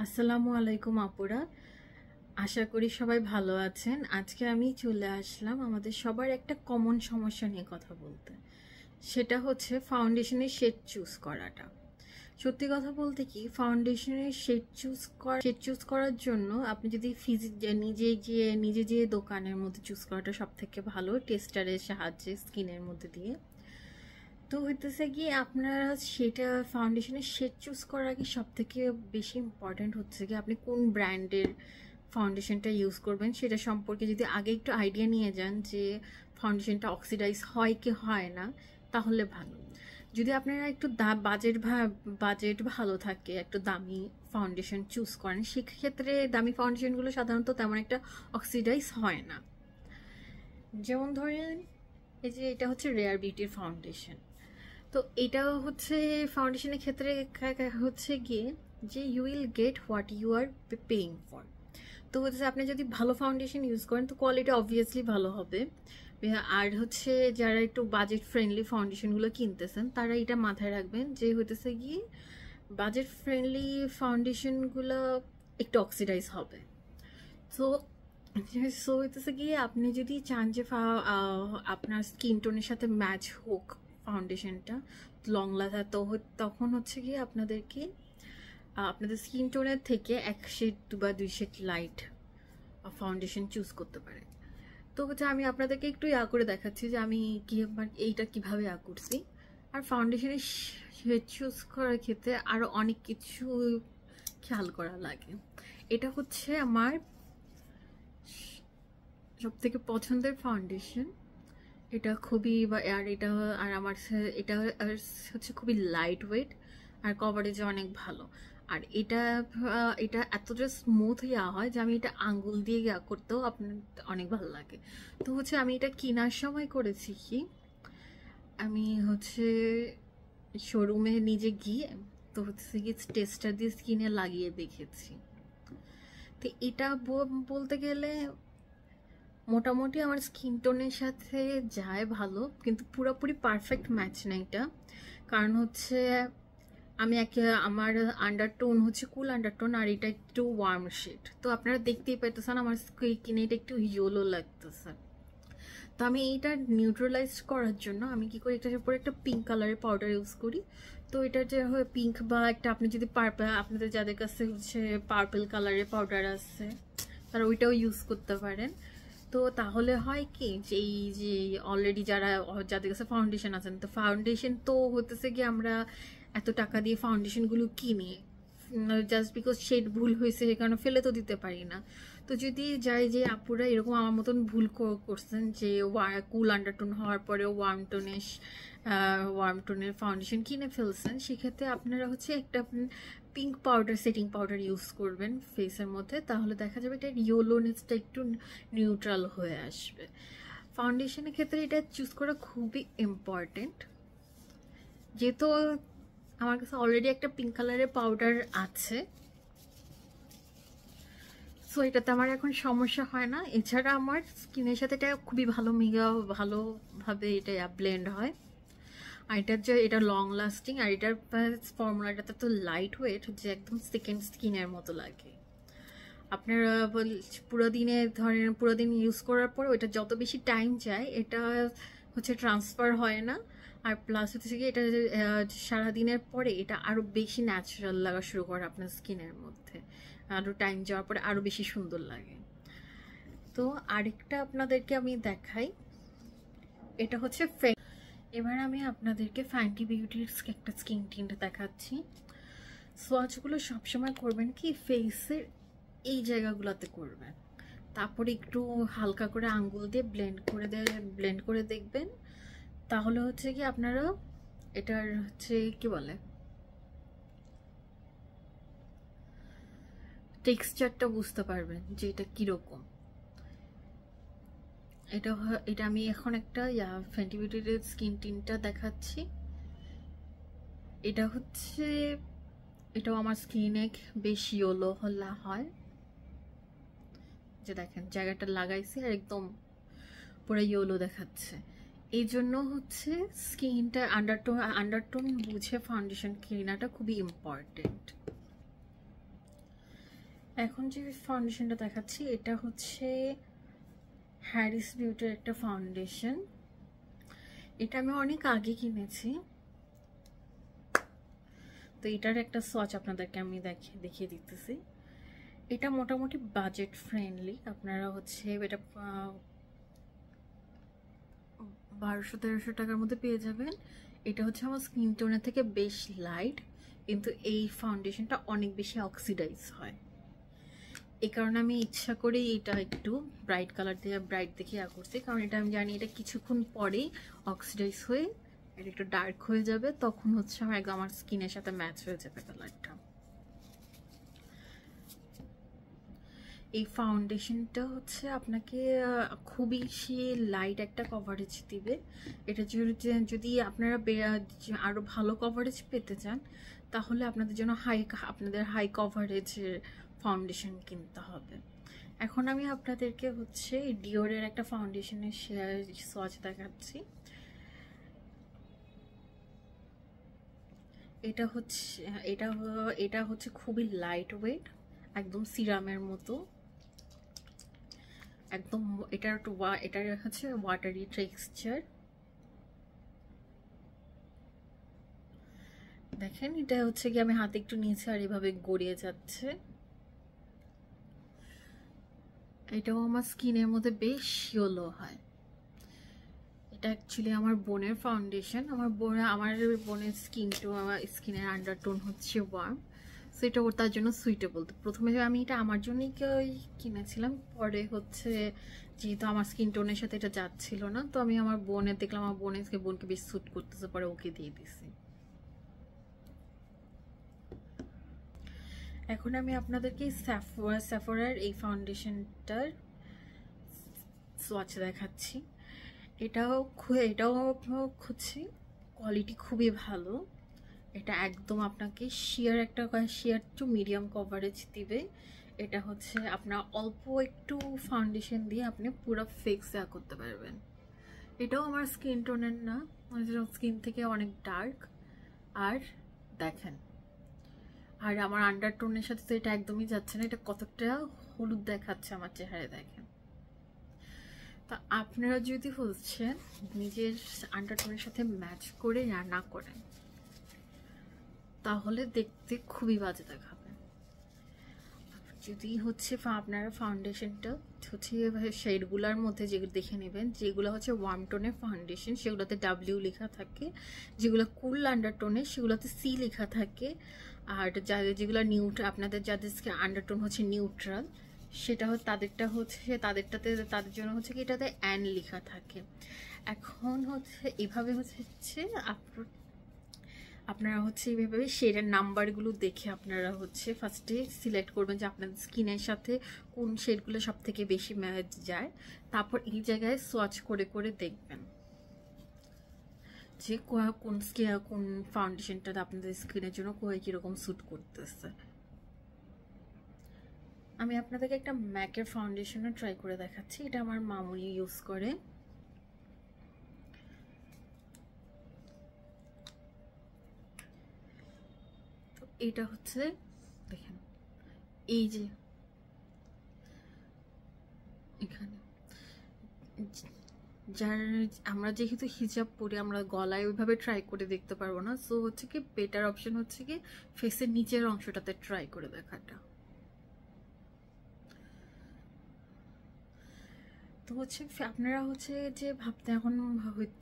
আসসালামু আলাইকুম আপুরা, আশা করি সবাই ভালো আছেন। আজকে আমি চলে আসলাম আমাদের সবার একটা কমন সমস্যা নিয়ে কথা বলতে। সেটা হচ্ছে ফাউন্ডেশনের শেড চুজ করাটা। সত্যি কথা বলতে কি, ফাউন্ডেশনের শেড চুজ করার জন্য আপনি যদি নিজে গিয়ে দোকানের মধ্যে চুজ করাটা সব থেকে ভালো, টেস্টারের সাহায্যে স্কিনের মধ্যে দিয়ে। তো হইতেছে কি, আপনারা সেটা ফাউন্ডেশনের শেড চুজ করার আগে সব থেকে বেশি ইম্পর্ট্যান্ট হচ্ছে কি আপনি কোন ব্র্যান্ডের ফাউন্ডেশনটা ইউজ করবেন সেটা সম্পর্কে যদি আগে একটু আইডিয়া নিয়ে যান যে ফাউন্ডেশনটা অক্সিডাইজ হয় কি হয় না, তাহলে ভালো। যদি আপনারা একটু বাজেট ভালো থাকে, একটু দামি ফাউন্ডেশন চুজ করেন, সেক্ষেত্রে দামি ফাউন্ডেশনগুলো সাধারণত তেমন একটা অক্সিডাইজ হয় না। যেমন ধরেন, এই যে এটা হচ্ছে রেয়ার বিউটির ফাউন্ডেশন। তো এটা হচ্ছে ফাউন্ডেশনের ক্ষেত্রে হচ্ছে গিয়ে যে you will get what you are paying for. তো হচ্ছে আপনি যদি ভালো ফাউন্ডেশন ইউজ করেন তো কোয়ালিটি অবভিয়াসলি ভালো হবে। আর হচ্ছে যারা একটু বাজেট ফ্রেন্ডলি ফাউন্ডেশনগুলো কিনতেছেন তারা এটা মাথায় রাখবেন যে হইতেছে গিয়ে বাজেট ফ্রেন্ডলি ফাউন্ডেশনগুলো একটু অক্সিডাইজ হবে। সো সো হইতেছে গিয়ে আপনি যদি চান যে আপনার স্কিন টোনের সাথে ম্যাচ হোক ফাউন্ডেশনটা, লং লাস্ট, তো তখন হচ্ছে গিয়ে আপনাদেরকে আপনাদের স্কিন টোনের থেকে এক শেড বা দুই শেড লাইট ফাউন্ডেশন চুজ করতে পারে। তো হচ্ছে আমি আপনাদেরকে একটু করে দেখাচ্ছি যে আমি কি এইটা কিভাবে করছি। আর ফাউন্ডেশনের শেড চুজ করার ক্ষেত্রে আরও অনেক কিছু খেয়াল করা লাগে। এটা হচ্ছে আমার সব থেকে পছন্দের ফাউন্ডেশন। এটা খুবই আর আমার এটা হচ্ছে খুবই লাইট ওয়েট আর কভারেজে অনেক ভালো। আর এটা এটা এতটা স্মুথ হয় যে আমি এটা আঙ্গুল দিয়ে করতেও আপনার অনেক ভালো লাগে। তো হচ্ছে আমি এটা কেনার সময় করেছি কি, আমি হচ্ছে শোরুমে নিজে গিয়ে তো হচ্ছে কি টেস্টার দিয়ে স্কিনে লাগিয়ে দেখেছি। তো এটা বলতে গেলে মোটামুটি আমার স্কিন টোনের সাথে যায় ভালো, কিন্তু পুরোপুরি পারফেক্ট ম্যাচ না এটা। কারণ হচ্ছে আমার আন্ডারটোন হচ্ছে কুল আন্ডারটোন আর এটা একটু ওয়ার্ম শেড। তো আপনারা দেখতেই পাইতেছেন আমার স্কিনে এটা একটু ইয়েলো লাগতেছে। তো আমি এইটা নিউট্রালাইজ করার জন্য আমি কি করি, এটার উপরে একটা পিঙ্ক কালারের পাউডার ইউজ করি। তো এটা যে হয় পিঙ্ক বা একটা আপনি যদি আপনাদের যাদের কাছে হচ্ছে পার্পল কালারের পাউডার আছে তারা ওইটাও ইউজ করতে পারেন। তো তাহলে হয় কি যে এই যে অলরেডি যাদের কাছে ফাউন্ডেশন আছেন, তো ফাউন্ডেশন তো হতেছে কি আমরা এত টাকা দিয়ে ফাউন্ডেশনগুলো কিনি জাস্ট বিকজ শেড ভুল হয়েছে সে কারণে ফেলে তো দিতে পারি না। তো যদি যাই যে আপুরা এরকম আমার মতন ভুল করছেন যে কুল আন্ডারটোন হওয়ার পরেও ওয়ার্ম টোনের ফাউন্ডেশন কিনে ফেলছেন, সেক্ষেত্রে আপনারা হচ্ছে একটা pink powder, setting powder use করবেন ফেসের মধ্যে, তাহলে দেখা যাবে এটা ইয়েলোনেসটা একটু নিউট্রাল হয়ে আসবে। ফাউন্ডেশনের ক্ষেত্রে এটা চুজ করা খুবই ইম্পর্টেন্ট। যেহেতু আমার কাছে অলরেডি একটা পিঙ্ক কালারের পাউডার আছে, সো এটাতে আমার এখন সমস্যা হয় না। এছাড়া আমার স্কিনের সাথে এটা খুবই ভালোভাবে এটা ব্লেন্ড হয়। আর এটা লং লাস্টিং, আর এটার ফর্মুলাটা তো লাইট ওয়েট যে একদম সেকেন্ড স্কিনের মতো লাগে। আপনারা পুরো দিন ইউজ করার পর ওইটা যত বেশি টাইম যায় এটা হচ্ছে ট্রান্সফার হয় না। আর প্লাস হচ্ছে কি এটা সারাদিনের পরে এটা আরও বেশি ন্যাচারাল লাগা শুরু করে আপনার স্কিনের মধ্যে, আরও টাইম যাওয়ার পরে আরও বেশি সুন্দর লাগে। তো আরেকটা আপনাদেরকে আমি দেখাই, এটা হচ্ছে এবার আমি আপনাদেরকে ফ্যান্টি বিউটির একটা স্কিন টিন্ট দেখাচ্ছি। সোয়াচগুলো সবসময় করবেন কি ফেসের এই জায়গাগুলোতে করবেন, তারপরে একটু হালকা করে আঙ্গুল দিয়ে ব্লেন্ড করে দেখবেন। তাহলে হচ্ছে কি আপনারা এটার হচ্ছে কি বলে টেক্সচারটা বুঝতে পারবেন যে এটা কিরকম। এটা আমি এখন একটা ফ্যান্টি বিউটির স্কিন টিনটা দেখাচ্ছি। এটাও আমার স্কিনে বেশ ইয়েলো হয়, যে দেখেন জায়গাটা লাগাইছি আর একদম পুরো ইয়েলো দেখাচ্ছে। এই জন্য হচ্ছে স্কিনটা আন্ডারটোন বুঝে ফাউন্ডেশন কেনাটা খুবই ইম্পর্টেন্ট। এখন যে ফাউন্ডেশনটা দেখাচ্ছি এটা হচ্ছে হ্যারিস বিউটির একটা ফাউন্ডেশন। এটা আমি অনেক আগে কিনেছি, তো এটার একটা সোয়াচ আপনাদেরকে আমি দেখিয়ে দিতেছি। এটা মোটামুটি বাজেট ফ্রেন্ডলি, আপনারা হচ্ছে এটা 1200-1300 টাকার মধ্যে পেয়ে যাবেন। এটা হচ্ছে আমার স্কিন টোনের থেকে বেশ লাইট, কিন্তু এই ফাউন্ডেশনটা অনেক বেশি অক্সিডাইজ হয়। এই কারণে আমি ইচ্ছা করে এটা একটু ব্রাইট কালার দিয়ে ব্রাইট দেখে করছি, কারণ এটা আমি জানি এটা কিছুক্ষণ পরেই অক্সিডাইজ হয়ে এটা একটু ডার্ক হয়ে যাবে, তখন হচ্ছে আমার স্কিনের সাথে ম্যাচ হয়ে যাবে কালারটা। এই ফাউন্ডেশনটা হচ্ছে আপনাকে খুবই সে লাইট একটা কভারেজ দিবে। এটা যদি আপনারা আরও ভালো কভারেজ পেতে চান, তাহলে আপনাদের জন্য আপনাদের হাই কভারেজের ফাউন্ডেশন কিনতে হবে। এখন আমি আপনাদেরকে হচ্ছে ডিওরের একটা ফাউন্ডেশনের সোয়াচ দেখাচ্ছি। এটা হচ্ছে খুবই লাইট ওয়েট, একদম সিরামের মতো, একদম এটার হচ্ছে ওয়াটারি টেক্সচার। দেখেন এটা হচ্ছে কি আমি হাতে একটু নিচে আর এভাবে গড়িয়ে যাচ্ছে। এটাও আমার স্কিনের মধ্যে বেশ ইয়েলো হয়। এটা অ্যাকচুয়ালি আমার বোনের ফাউন্ডেশন। আমার বোনের স্কিনের আন্ডারটোন হচ্ছে ওয়ার্ম, সো এটা ওর তার জন্য সুইটেবল। তো প্রথমে আমি এটা আমার জন্যই কিনেছিলাম, পরে হচ্ছে যেহেতু আমার স্কিন টোনের সাথে এটা যাচ্ছিল না, তো আমি আমার দেখলাম আমার বোনকে বেশ স্যুট করতেছে, পরে ওকে দিয়ে দিছি। এখন আমি আপনাদেরকে স্যাফোরার এই ফাউন্ডেশনটার সোয়াচ দেখাচ্ছি। এটাও হচ্ছে কোয়ালিটি খুবই ভালো। এটা একদম আপনাকে শিয়ার টু মিডিয়াম কভারেজ দিবে। এটা হচ্ছে আপনার অল্প একটু ফাউন্ডেশন দিয়ে আপনি পুরো ফেস করতে পারবেন। এটাও আমার স্কিন টোনের না, স্কিন থেকে অনেক ডার্ক। আর দেখেন, আর আমার আন্ডারটোনের সাথে তো এটা একদমই যাচ্ছে না, এটা কতটা হলুদ দেখাচ্ছে আমার চেহারায়, দেখেন। তা আপনারা যদি হচ্ছে নিজের আন্ডারটোনের সাথে ম্যাচ করে না করেন, তাহলে দেখতে খুবই বাজে দেখাবে। যদি হচ্ছে আপনারা ফাউন্ডেশনটা হচ্ছে শেডগুলোর মধ্যে যেগুলো দেখে নেবেন, যেগুলো হচ্ছে ওয়ার্ম টোনের ফাউন্ডেশন সেগুলোতে ডাব্লিউ লেখা থাকে, যেগুলো কুল আন্ডারটোনের সেগুলোতে সি লেখা থাকে, আর যেগুলো আপনাদের যাদের আন্ডারটোন হচ্ছে নিউট্রাল, সেটা তাদের জন্য হচ্ছে কি এটাতে অ্যান লেখা থাকে। এখন হচ্ছে এভাবে হচ্ছে আপনারা হচ্ছে এইভাবে শেডের নাম্বারগুলো দেখে আপনারা হচ্ছে ফার্স্টে সিলেক্ট করবেন যে আপনাদের স্কিনের সাথে কোন শেডগুলো সব থেকে বেশি ম্যাচ যায়। তারপর এই জায়গায় সোয়াচ করে করে দেখবেন যে কোন ফাউন্ডেশনটা আপনাদের স্কিনের জন্য কীরকম স্যুট করতেছে। আমি আপনাদেরকে একটা ম্যাকের ফাউন্ডেশনও ট্রাই করে দেখাচ্ছি। এটা আমার মামুনি ইউজ করে। এটা হচ্ছে দেখেন, এই যে এখানে আমরা যেহেতু হিজাব পরি, আমরা গলায় ওইভাবে ট্রাই করে দেখতে পারবো না, সো হচ্ছে কি বেটার অপশন হচ্ছে কি ফেসের নিচের অংশটাতে ট্রাই করে দেখাটা। তো হচ্ছে আপনারা হচ্ছে যে ভাবতে এখন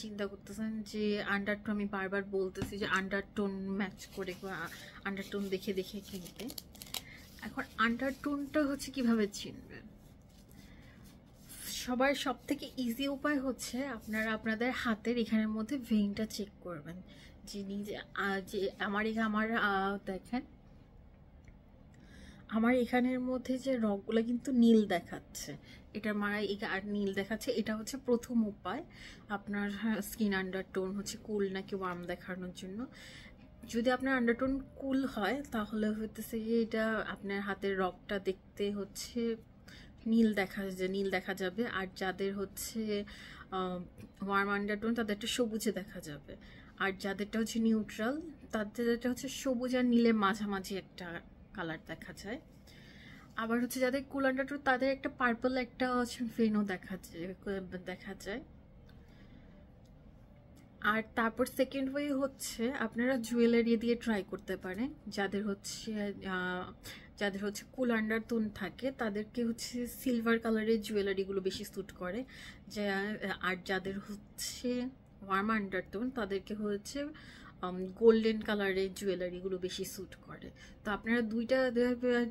চিন্তা করতেছেন যে আন্ডারটোন, আমি বারবার বলতেছি যে আন্ডারটোন ম্যাচ করে আন্ডারটোন দেখে দেখে কিনতে। এখন আন্ডারটোনটা হচ্ছে কিভাবে চিনবেন? সব থেকে ইজি উপায় হচ্ছে আপনারা আপনাদের হাতের এখানের মধ্যে ভেইনটা চেক করবেন, যে আমার দেখেন আমার এখানের মধ্যে যে রগগুলো কিন্তু নীল দেখাচ্ছে, এটার আর নীল দেখাচ্ছে। এটা হচ্ছে প্রথম উপায় আপনার স্কিন আন্ডারটোন হচ্ছে কুল নাকি ওয়ার্ম দেখানোর জন্য। যদি আপনার আন্ডারটোন কুল হয় তাহলে হইতেছে এটা আপনার হাতের রগটা দেখতে হচ্ছে নীল দেখা যাবে, আর যাদের হচ্ছে ওয়ার্ম আন্ডারটোন তাদেরটা সবুজে দেখা যাবে, আর যাদেরটা হচ্ছে নিউট্রাল তাদেরটা হচ্ছে সবুজ আর নীলের মাঝামাঝি একটা কালার দেখা যায়। আবার হচ্ছে যাদের কুল আন্ডারটোন তাদের একটা পার্পল একটা ভেনও দেখা যায়। আর তারপর সেকেন্ড ওয়ে হচ্ছে আপনারা জুয়েলারি দিয়ে ট্রাই করতে পারেন। যাদের হচ্ছে কুল আন্ডারটোন থাকে তাদেরকে হচ্ছে সিলভার কালারের জুয়েলারিগুলো বেশি স্যুট করে। আর যাদের হচ্ছে ওয়ার্ম আন্ডারটোন তাদেরকে হচ্ছে গোল্ডেন কালারের জুয়েলারিগুলো বেশি স্যুট করে। তো আপনারা দুইটা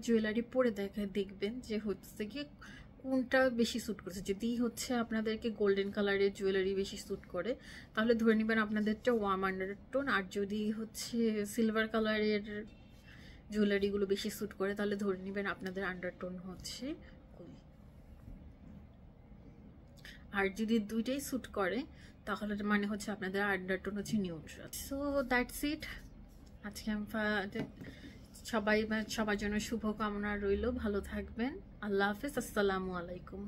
জুয়েলারি পরে দেখবেন যে হচ্ছে কি কোনটা বেশি স্যুট করছে। যদি হচ্ছে আপনাদেরকে গোল্ডেন কালারের জুয়েলারি বেশি স্যুট করে তাহলে ধরে নেবেন আপনাদেরটা ওয়ার্ম আন্ডারটোন, আর যদি হচ্ছে সিলভার কালারের জুয়েলারিগুলো বেশি স্যুট করে তাহলে ধরে নেবেন আপনাদের আন্ডারটোন হচ্ছে কুল। আর যদি দুইটাই স্যুট করে তাহলে মানে হচ্ছে আপনাদের আন্ডারটোন হচ্ছে নিউট্রাল। So that's it. আজকে সবার জন্য শুভকামনা রইল। ভালো থাকবেন। আল্লাহ হাফেজ। আসসালামু আলাইকুম।